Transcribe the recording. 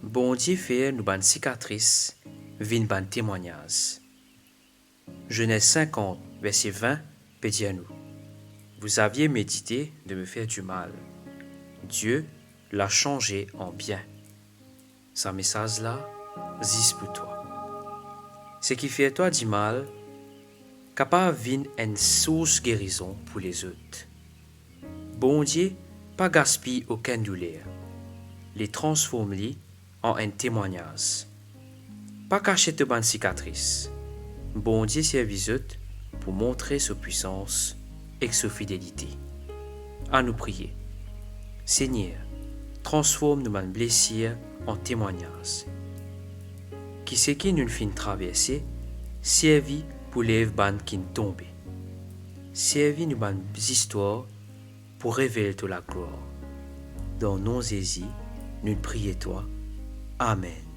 Bon Dieu fait nous ban cicatrice, vin ban témoignage. Genèse 50, verset 20, peut dire nous. Vous aviez médité de me faire du mal. Dieu l'a changé en bien. Ce message-là, zis pour toi. Ce qui fait toi du mal, capable vin une source guérison pour les autres. Bon Dieu, pas gaspille aucun douleur. Les transforme-les en un témoignage. Pas cacher de bonnes cicatrices. Bon Dieu servit autres pour montrer sa puissance et sa fidélité. À nous prier. Seigneur, transforme nos blessures en témoignages. Qui c'est qui nous fin traverser, servi pour les ban qui tombent. Servi nous ban histoires pour révéler la gloire. Dans nos Jésus, nous prions toi. Amen.